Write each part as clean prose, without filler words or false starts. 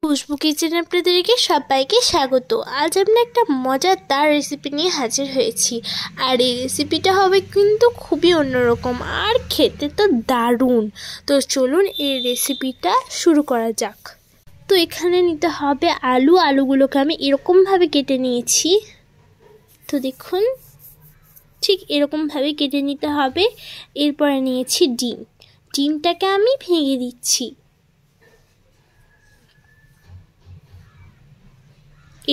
খুশবু কিচেনে আপনাদেরকে সবাইকে স্বাগত। আজ আমরা একটা মজাদার রেসিপি নিয়ে হাজির হয়েছি, আর এই রেসিপিটা হবে কিন্তু খুবই অন্যরকম আর খেতে তো দারুণ। তো চলুন এই রেসিপিটা শুরু করা যাক। তো এখানে নিতে হবে আলুগুলোকে আমি এরকমভাবে কেটে নিয়েছি। তো দেখুন ঠিক এরকমভাবে কেটে নিতে হবে। এরপরে নিয়েছি ডিমটাকে আমি ভেঙে দিচ্ছি।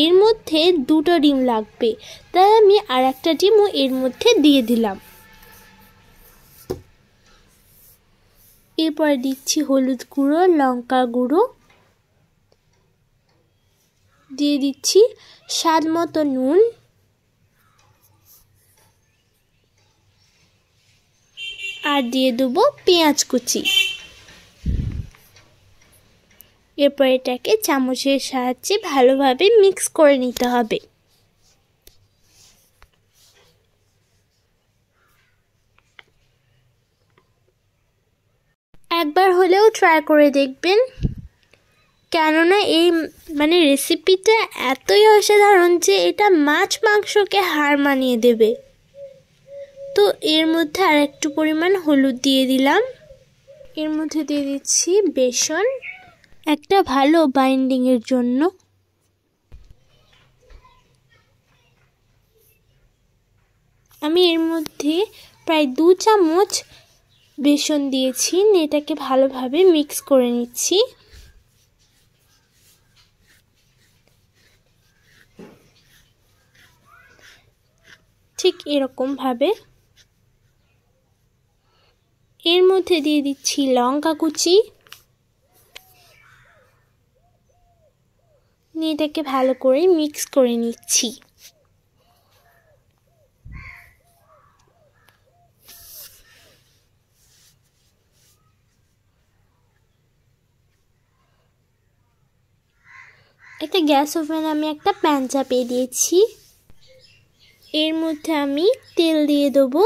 এর মধ্যে দুটো ডিম লাগবে, তাই আমি আর একটা ডিমও এর মধ্যে দিয়ে দিলাম। এরপর দিচ্ছি হলুদ গুঁড়ো, লঙ্কা গুঁড়ো, দিয়ে দিচ্ছি স্বাদ মতো নুন, আর দিয়ে দেবো পেঁয়াজ কুচি। এরপর এটাকে চামচের সাহায্যে ভালোভাবে মিক্স করে নিতে হবে। একবার হলেও ট্রাই করে দেখবেন, কেননা এই রেসিপিটা এতই অসাধারণ যে এটা মাছ মাংসকে হার মানিয়ে দেবে। তো এর মধ্যে আর একটু পরিমাণ হলুদ দিয়ে দিলাম। এর মধ্যে দিয়ে দিচ্ছি বেসন, একটা ভালো বাইন্ডিংয়ের জন্য। আমি এর মধ্যে প্রায় 2 চামচ বেসন দিয়েছি। এটাকে ভালোভাবে মিক্স করে নিচ্ছি। ঠিক এরকম ভাবে এর মধ্যে দিয়ে দিচ্ছি লঙ্কা কুচি। এটাকে ভালো করে মিক্স করে নিচ্ছি। একটা গ্যাস ওভেনে আমি একটা প্যান চাপিয়ে দিয়েছি। এর মধ্যে আমি তেল দিয়ে দেবো।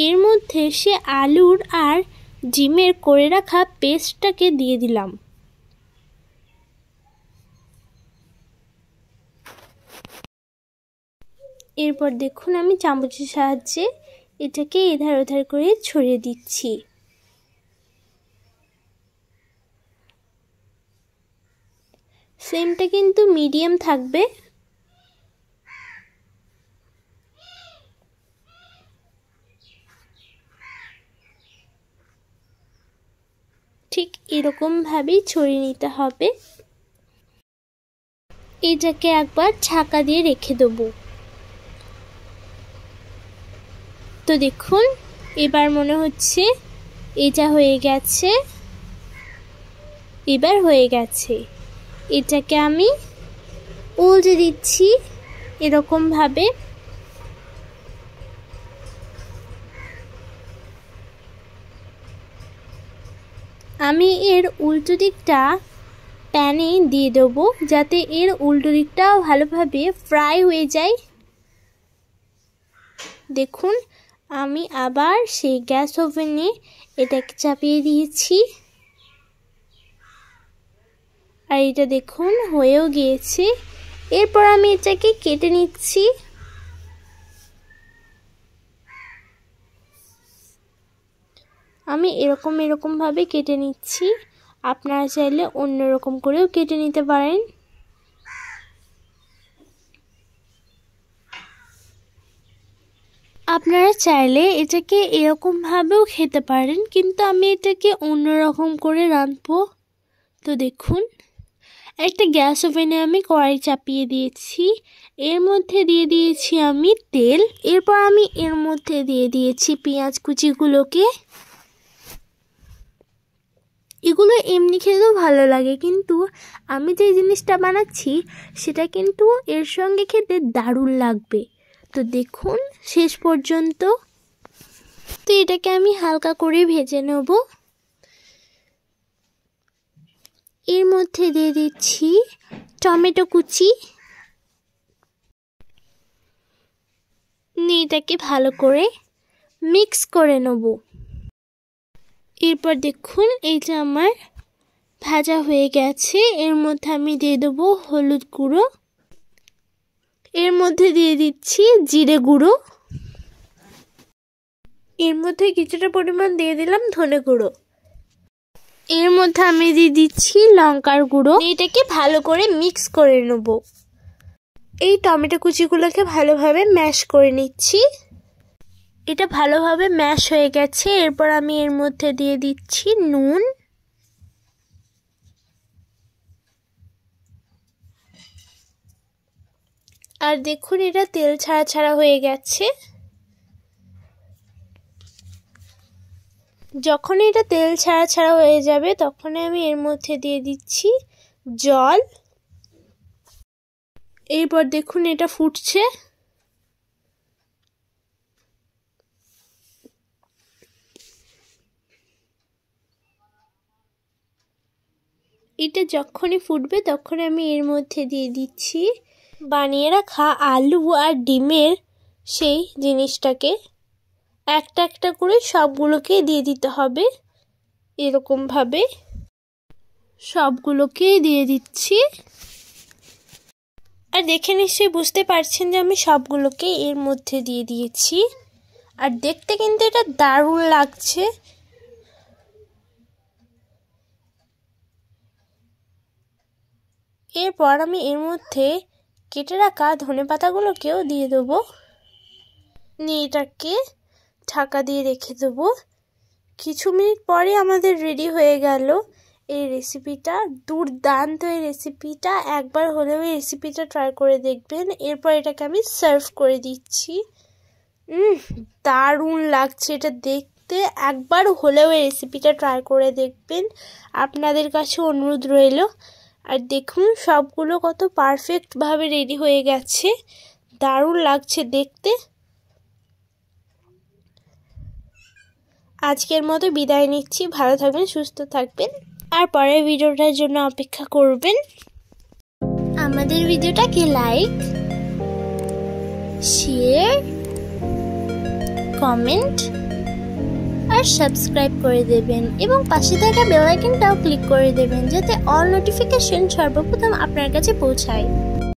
এর মধ্যে সে আলুর আর ডিমের করে রাখা পেস্টটাকে দিয়ে দিলাম। এরপর দেখুন আমি চামচের সাহায্যে এটাকে এধার ওধার করে ছড়িয়ে দিচ্ছি। ফ্লেমটা কিন্তু মিডিয়াম থাকবে। ঠিক এরকম ভাবেই ছড়িয়ে নিতে হবে। এটাকে একবার ঢাকা দিয়ে রেখে দেবো। তো দেখুন এবার মনে হচ্ছে এটা হয়ে গেছে। এবার হয়ে গেছে। এটাকে আমি উল্টে দিচ্ছি এরকম ভাবে। আমি এর উল্টো দিকটা প্যানে দিয়ে দেবো, যাতে এর উল্টো দিকটাও ভালোভাবে ফ্রাই হয়ে যায়। দেখুন আমি আবার সেই গ্যাস ওভেনে এটাকে চাপিয়ে দিয়েছি, আর এটা দেখুন হয়েও গিয়েছে। এরপর আমি এটাকে কেটে নিচ্ছি। আমি এরকম ভাবে কেটে নিচ্ছি। আপনারা চাইলে অন্যরকম করেও কেটে নিতে পারেন। আপনারা চাইলে এটাকে এরকম ভাবেও খেতে পারেন, কিন্তু আমি এটাকে অন্যরকম করে রাঁধবো। তো দেখুন একটা গ্যাস ওভেনে আমি কড়াই চাপিয়ে দিয়েছি। এর মধ্যে দিয়ে দিয়েছি আমি তেল। এরপর আমি এর মধ্যে দিয়ে দিয়েছি পেঁয়াজ কুচিগুলোকে। এগুলো এমনি খেতেও ভালো লাগে, কিন্তু আমি যে জিনিসটা বানাচ্ছি সেটা কিন্তু এর সঙ্গে খেতে দারুণ লাগবে। তো দেখুন শেষ পর্যন্ত। তো এটাকে আমি হালকা করে ভেজে নেব। মধ্যে দিয়ে দিচ্ছি টমেটো কুচি। এটাকে ভালো করে মিক্স করে নেব। এরপর দেখুন এই যে আমার ভাজা হয়ে গেছে। এর মধ্যে আমি দিয়ে দেবো হলুদ গুঁড়ো, এর মধ্যে দিয়ে দিচ্ছি জিরে গুঁড়ো, এর মধ্যে কিছুটা পরিমাণ দিয়ে দিলাম ধনে গুঁড়ো, এর মধ্যে আমি দিয়ে দিচ্ছি লঙ্কার গুঁড়ো। এটাকে ভালো করে মিক্স করে নেব। এই টমেটো কুচিগুলোকে ভালোভাবে ম্যাশ করে নিচ্ছি। এটা ভালোভাবে ম্যাশ হয়ে গেছে। এরপর আমি এর মধ্যে দিয়ে দিচ্ছি নুন, আর দেখুন এটা তেল ছাড়া ছাড়া হয়ে গেছে। যখন এটা তেল ছাড়া ছাড়া হয়ে যাবে তখন আমি এর মধ্যে দিয়ে দিচ্ছি জল। এরপর দেখুন এটা ফুটছে। এটা যখনই ফুটবে তখন আমি এর মধ্যে দিয়ে দিচ্ছি বানিয়ে রাখা আলু আর ডিমের সেই জিনিসটাকে। একটা একটা করে সবগুলোকে দিয়ে দিতে হবে। এরকমভাবে সবগুলোকে দিয়ে দিচ্ছি। আর দেখে নিশ্চয়ই বুঝতে পারছেন যে আমি সবগুলোকে এর মধ্যে দিয়ে দিয়েছি। আর দেখতে কিন্তু এটা দারুণ লাগছে। এরপর আমি এর মধ্যে কেটে রাখা ধনেপাতাগুলোকেও দিয়ে দেবো। এটাকে ঢাকা দিয়ে রেখে দেবো। কিছু মিনিট পরে আমাদের রেডি হয়ে গেল এই রেসিপিটা। দুর্দান্ত এই রেসিপিটা, একবার হলেও এই রেসিপিটা ট্রাই করে দেখবেন। এরপর এটাকে আমি সার্ভ করে দিচ্ছি। দারুণ লাগছে এটা দেখতে। একবার হলেও এই রেসিপিটা ট্রাই করে দেখবেন, আপনাদের কাছে অনুরোধ রইল। আর দেখুন সবগুলো কত পারফেক্টভাবে রেডি হয়ে গেছে, দারুণ লাগছে দেখতে। আজকের মতো বিদায় নিচ্ছি। ভালো থাকবেন, সুস্থ থাকবেন, আর পরের ভিডিওটার জন্য অপেক্ষা করবেন। আমাদের ভিডিওটাকে লাইক, শেয়ার, কমেন্ট আর সাবস্ক্রাইব করে দেবেন এবং পাশে থাকা বেল আইকনটাও ক্লিক করে দেবেন যাতে অল নোটিফিকেশন সর্বপ্রথম আপনার কাছে পৌঁছায়।